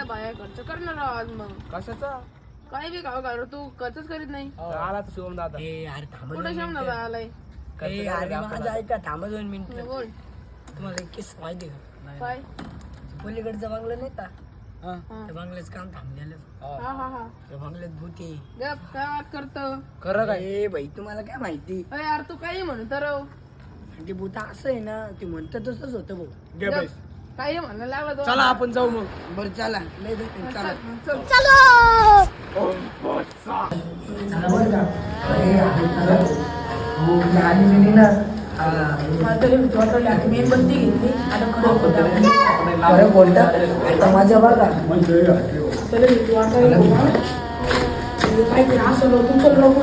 बाया खर्च करणार आज मग कशाचा काय बी खाऊ घालू तू खर्चच करीत नाही आला तर शिवम दादा कुठे श्याम दादा आलाय माझा ऐका थांबा 2 मिनिट बोल तुम्हाला एक किस्सा माहिती का काय पलीकडचं बंगलं नाही का हा. त्या बंगल्याचं काम थांबलेलं हा हा हा त्या बंगल्यात भूती गप काय वाट करतो खरं काय ए भाई तुम्हाला काय माहिती अरे यार तू काही म्हणत राव ते भूत असं आहे ना ते म्हणतं तसंच होतं भाऊ घे बाई. काही म्हणलं लावा चला आपण जाऊ मग बरं चला लय भेटेल चला चल चला बरं का हो आली मी ना मेणबत्ती घेतली आता खरं बोलता आता माझ्या बघा काहीतरी असं तुमचं लोक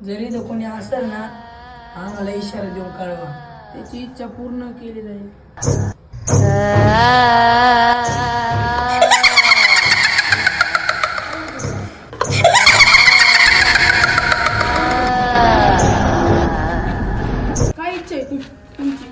जरी तो कोणी असेल ना आम्हाला इशारा देऊन कळवा त्याची इच्छा पूर्ण केली जाईल काय इच्छा आहे तुमची